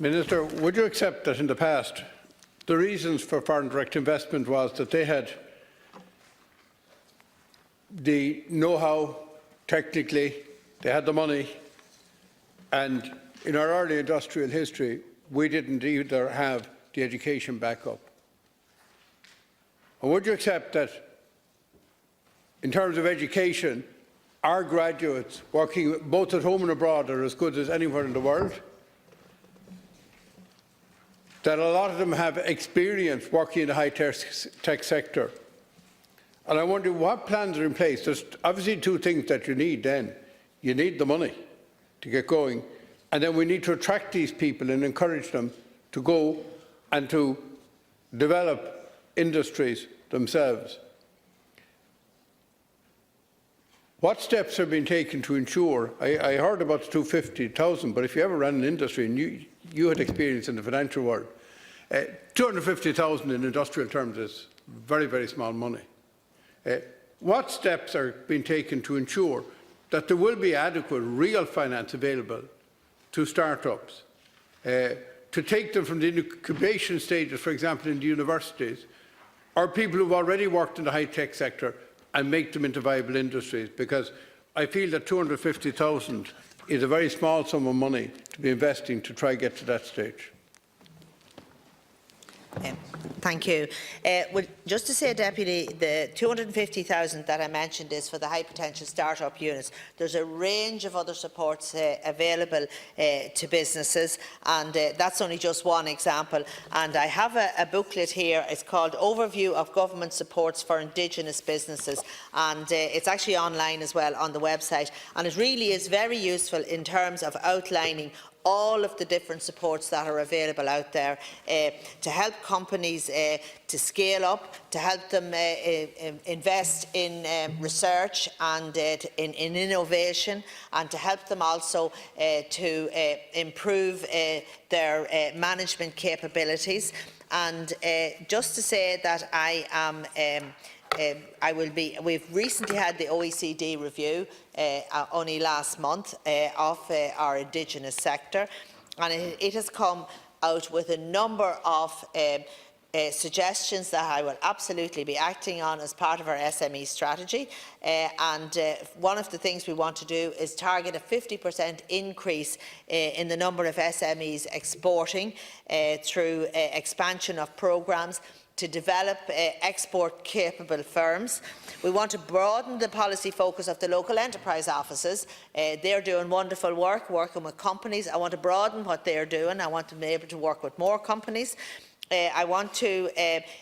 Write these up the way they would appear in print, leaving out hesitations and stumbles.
Minister, would you accept that in the past the reasons for foreign direct investment was that they had the know-how, technically, they had the money, and in our early industrial history, we didn't either have the education backup? And would you accept that, in terms of education, our graduates working both at home and abroad are as good as anywhere in the world? That a lot of them have experience working in the high-tech sector. And I wonder what plans are in place. There's obviously two things that you need then. You need the money to get going, and then we need to attract these people and encourage them to go and to develop industries themselves. What steps are being taken to ensure, I heard about the 250,000, but if you ever ran an industry and you had experience in the financial world, 250,000 in industrial terms is very, very small money. What steps are being taken to ensure that there will be adequate real finance available to start-ups, to take them from the incubation stages, for example, in the universities, or people who have already worked in the high-tech sector, and make them into viable industries? Because I feel that 250,000 is a very small sum of money to be investing to try and get to that stage. Thank you. Well, just to say, Deputy, the 250,000 that I mentioned is for the high potential start-up units. There's a range of other supports available to businesses, and that's only just one example. And I have a booklet here. It's called Overview of Government Supports for Indigenous Businesses, and it's actually online as well on the website. And it really is very useful in terms of outlining all of the different supports that are available out there to help companies to scale up, to help them invest in research and in innovation, and to help them also to improve their management capabilities. And just to say that I am we've recently had the OECD review only last month of our Indigenous sector, and it has come out with a number of suggestions that I will absolutely be acting on as part of our SME strategy. One of the things we want to do is target a 50% increase in the number of SMEs exporting through expansion of programmes to develop export-capable firms. We want to broaden the policy focus of the local enterprise offices. They're doing wonderful work, working with companies. I want to broaden what they're doing. I want to be able to work with more companies. I want to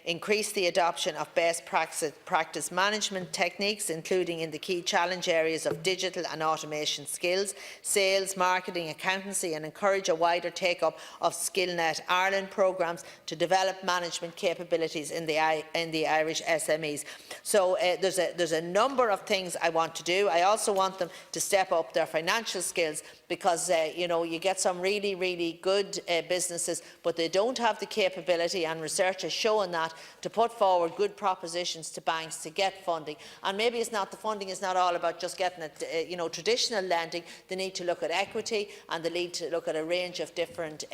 increase the adoption of best practice management techniques, including in the key challenge areas of digital and automation skills, sales, marketing, accountancy, and encourage a wider take-up of SkillNet Ireland programmes to develop management capabilities in the Irish SMEs. So there's a number of things I want to do. I also want them to step up their financial skills, because you know, you get some really, really good businesses, but they don't have the capability, and research has shown that, to put forward good propositions to banks to get funding. And maybe it's not, the funding is not all about just getting it, you know, traditional lending. They need to look at equity, and they need to look at a range of different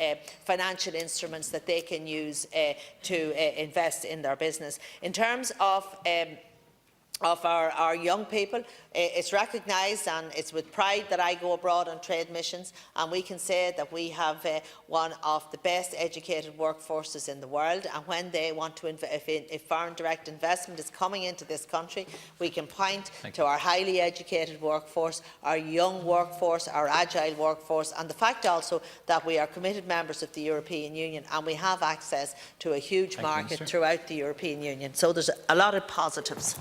financial instruments that they can use to invest in their business. In terms of our young people, it's recognised, and it's with pride that I go abroad on trade missions, and we can say that we have one of the best educated workforces in the world. And when they want to if foreign direct investment is coming into this country, we can point to our highly educated workforce, our young workforce, our agile workforce, and the fact also that we are committed members of the European Union, and we have access to a huge market throughout the European Union. So there's a lot of positives.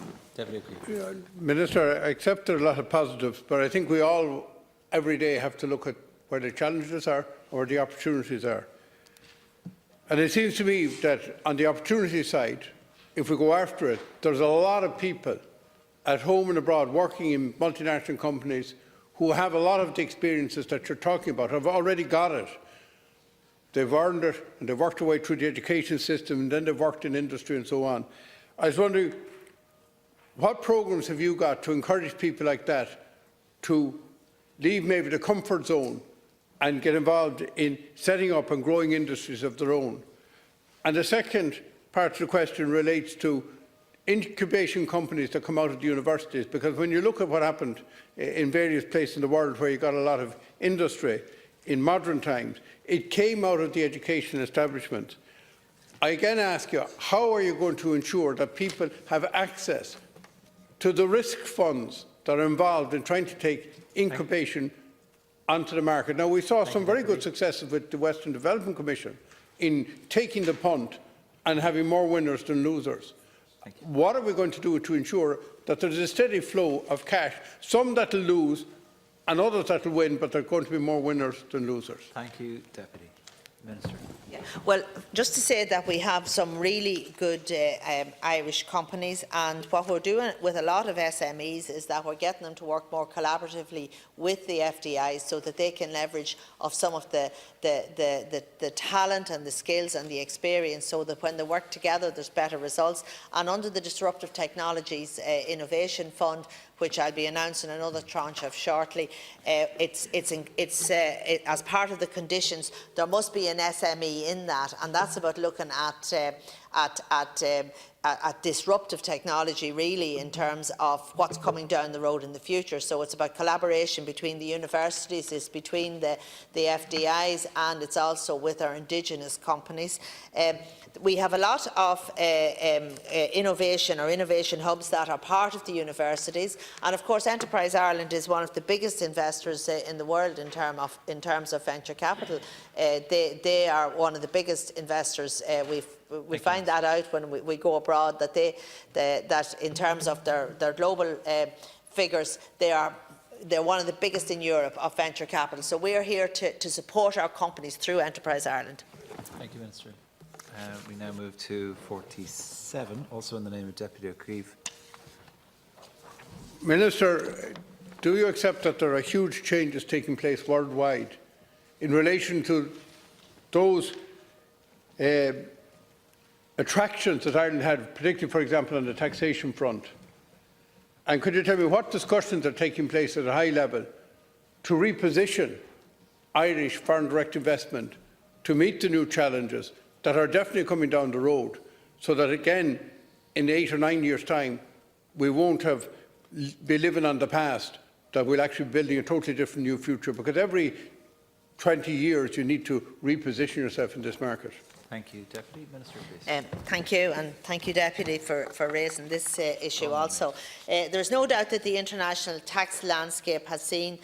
Yeah, Minister, I accept there are a lot of positives, but I think we all, every day, have to look at where the challenges are or the opportunities are. And it seems to me that on the opportunity side, if we go after it, there's a lot of people at home and abroad working in multinational companies who have a lot of the experiences that you're talking about, have already got it. They've earned it, and they've worked their way through the education system, and then they've worked in industry and so on. I was wondering, what programmes have you got to encourage people like that to leave maybe the comfort zone and get involved in setting up and growing industries of their own. And the second part of the question relates to incubation companies that come out of the universities, because when you look at what happened in various places in the world where you got a lot of industry in modern times, it came out of the education establishment. I again ask you, how are you going to ensure that people have access to the risk funds that are involved in trying to take incubation onto the market? Now, we saw some very good successes with the Western Development Commission in taking the punt and having more winners than losers. What are we going to do to ensure that there is a steady flow of cash, some that will lose and others that will win, but there are going to be more winners than losers? Thank you, Deputy Minister. Yeah. Well, just to say that we have some really good Irish companies, and what we're doing with a lot of SMEs is that we're getting them to work more collaboratively with the FDIs so that they can leverage off some of the talent and the skills and the experience, so that when they work together there's better results. And under the Disruptive Technologies Innovation Fund, which I'll be announcing another tranche of shortly, as part of the conditions, there must be an SME in that, and that's about looking at disruptive technology, really, in terms of what's coming down the road in the future. So it's about collaboration between the universities, it's between the FDIs, and it's also with our indigenous companies. We have a lot of innovation hubs that are part of the universities, and of course Enterprise Ireland is one of the biggest investors in the world in terms of venture capital. They are one of the biggest investors. We find that out when we go abroad, that that in terms of their global figures, they're one of the biggest in Europe of venture capital. So we are here to support our companies through Enterprise Ireland. Thank you, Minister. We now move to 47, also in the name of Deputy Ó Cuív. Minister, do you accept that there are huge changes taking place worldwide in relation to those attractions that Ireland had, particularly, for example, on the taxation front? And could you tell me what discussions are taking place at a high level to reposition Irish foreign direct investment to meet the new challenges that are definitely coming down the road, so that again, in 8 or 9 years' time, we won't be living on the past, that we'll actually be building a totally different new future? Because every 20 years you need to reposition yourself in this market. Thank you. Deputy Minister, please. Thank you, and thank you, Deputy, for raising this issue also. There's no doubt that the international tax landscape has seen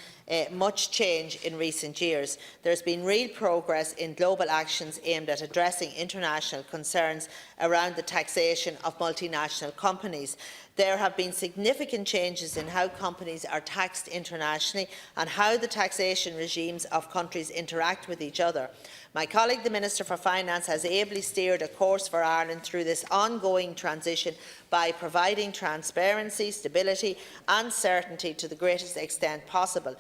much change in recent years. There's been real progress in global actions aimed at addressing international concerns around the taxation of multinational companies. There have been significant changes in how companies are taxed internationally and how the taxation regimes of countries interact with each other. My colleague, the Minister for Finance, has ably steered a course for Ireland through this ongoing transition by providing transparency, stability and certainty to the greatest extent possible.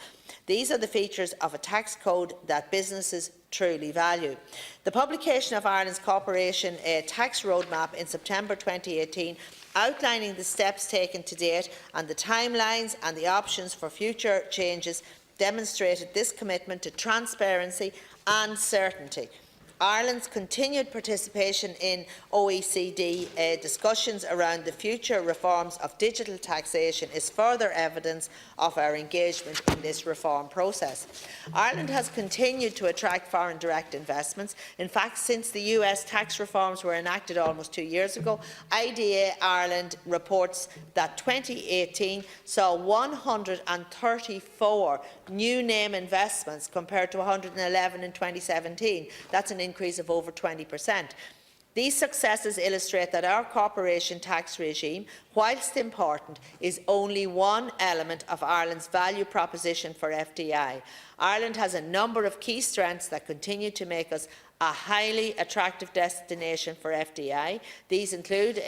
These are the features of a tax code that businesses truly value. The publication of Ireland's Corporation Tax Roadmap in September 2018, outlining the steps taken to date and the timelines and the options for future changes, demonstrated this commitment to transparency and certainty. Ireland's continued participation in OECD discussions around the future reforms of digital taxation is further evidence of our engagement in this reform process. Ireland has continued to attract foreign direct investments. In fact, since the US tax reforms were enacted almost 2 years ago, IDA Ireland reports that 2018 saw 134 new name investments compared to 111 in 2017. That's an increase of over 20%. These successes illustrate that our corporation tax regime, whilst important, is only one element of Ireland's value proposition for FDI. Ireland has a number of key strengths that continue to make us a highly attractive destination for FDI. These include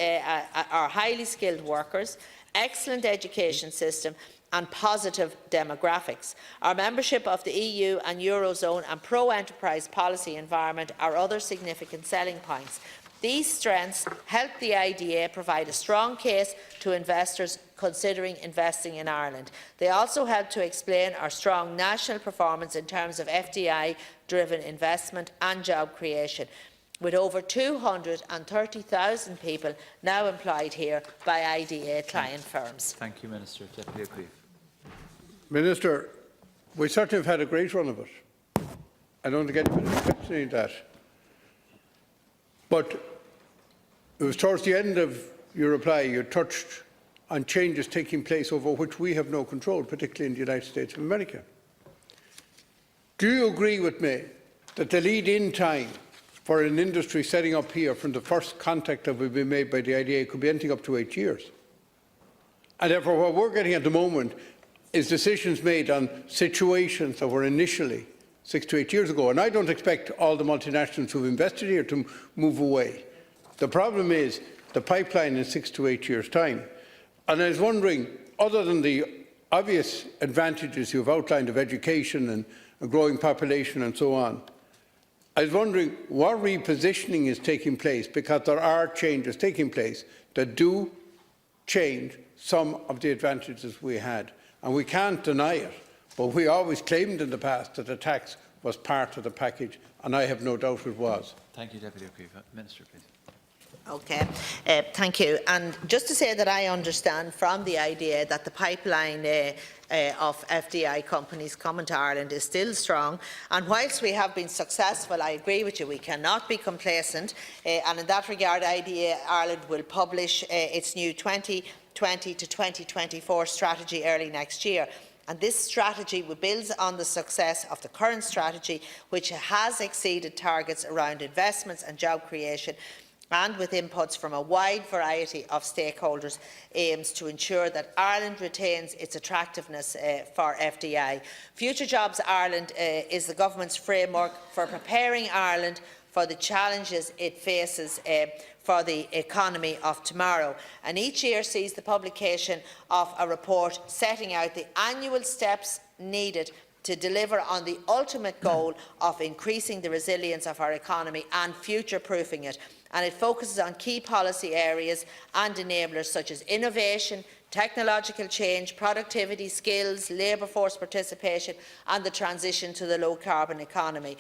our highly skilled workers, excellent education system and positive demographics. Our membership of the EU and Eurozone and pro-enterprise policy environment are other significant selling points. These strengths help the IDA provide a strong case to investors considering investing in Ireland. They also help to explain our strong national performance in terms of FDI-driven investment and job creation, with over 230,000 people now employed here by IDA client firms. Thank you, Minister. Deputy Ó Cuív. Minister, we certainly have had a great run of it. I don't think anybody's questioning that. But it was towards the end of your reply you touched on changes taking place over which we have no control, particularly in the United States of America. Do you agree with me that the lead-in time for an industry setting up here from the first contact that will be made by the IDA could be anything up to 8 years? And therefore what we're getting at the moment is decisions made on situations that were initially 6 to 8 years ago. And I don't expect all the multinationals who have invested here to move away. The problem is the pipeline in 6 to 8 years' time. And I was wondering, other than the obvious advantages you have outlined of education and a growing population and so on, I was wondering what repositioning is taking place, because there are changes taking place that do change some of the advantages we had. And we can't deny it, but we always claimed in the past that the tax was part of the package, and I have no doubt it was. Thank you, Deputy Ó Cuív. Minister, please. Okay, thank you. And just to say that I understand from the idea that the pipeline of FDI companies coming to Ireland is still strong, and whilst we have been successful, I agree with you, we cannot be complacent, and in that regard IDA Ireland will publish its new 2020 to 2024 strategy early next year. And this strategy builds on the success of the current strategy, which has exceeded targets around investments and job creation, and with inputs from a wide variety of stakeholders, aims to ensure that Ireland retains its attractiveness for FDI. Future Jobs Ireland is the government's framework for preparing Ireland for the challenges it faces for the economy of tomorrow. And each year sees the publication of a report setting out the annual steps needed to deliver on the ultimate goal of increasing the resilience of our economy and future-proofing it. And it focuses on key policy areas and enablers such as innovation, technological change, productivity, skills, labour force participation and the transition to the low-carbon economy.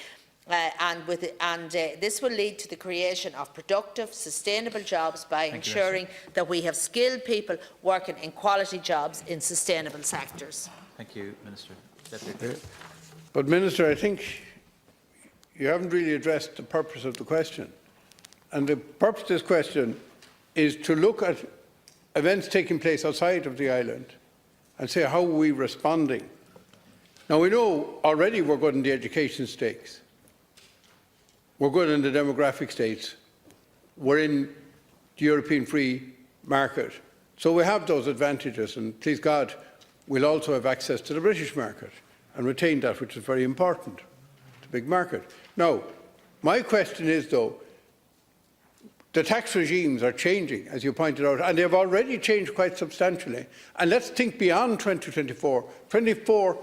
This will lead to the creation of productive, sustainable jobs by ensuring that we have skilled people working in quality jobs in sustainable sectors. Thank you, Minister. But Minister, I think you haven't really addressed the purpose of the question. And the purpose of this question is to look at events taking place outside of the island and say, how are we responding? Now, we know already we're good in the education stakes. We're good in the demographic states. We're in the European free market. So we have those advantages, and please God, we'll also have access to the British market and retain that, which is very important. It's a big market. Now, my question is, though, the tax regimes are changing, as you pointed out, and they have already changed quite substantially. And let's think beyond 2024, 24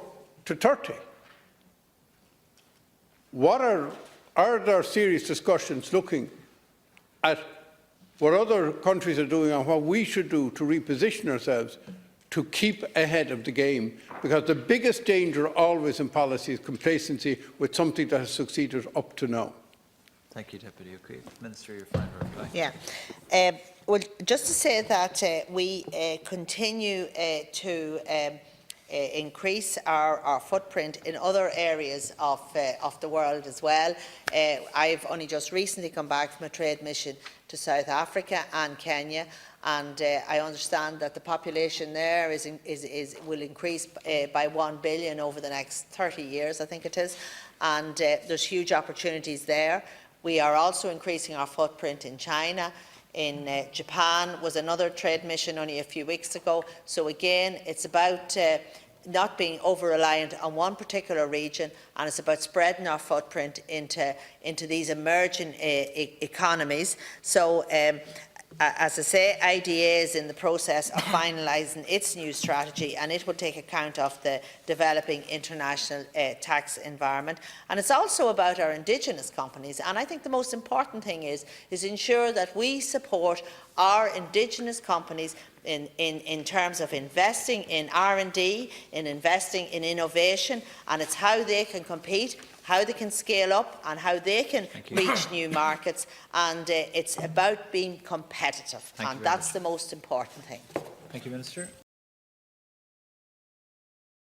to 30. Are there serious discussions looking at what other countries are doing and what we should do to reposition ourselves to keep ahead of the game? Because the biggest danger always in policy is complacency with something that has succeeded up to now. Thank you, Deputy Ó Cuív. Minister, your final reply. Yeah. Well, just to say that we continue to increase our footprint in other areas of the world as well. I've only just recently come back from a trade mission to South Africa and Kenya, and I understand that the population there will increase by 1 billion over the next 30 years, I think it is, and there's huge opportunities there. We are also increasing our footprint in China. In Japan was another trade mission only a few weeks ago. So again, it's about not being over-reliant on one particular region, and it's about spreading our footprint into these emerging economies. So As I say, IDA is in the process of finalising its new strategy, and it will take account of the developing international tax environment. And it's also about our indigenous companies. And I think the most important thing is ensure that we support our indigenous companies in terms of investing in R&D, in investing in innovation, and it's how they can compete, how they can scale up, and how they can reach new markets. And it's about being competitive, and that's the most important thing. Thank you, Minister.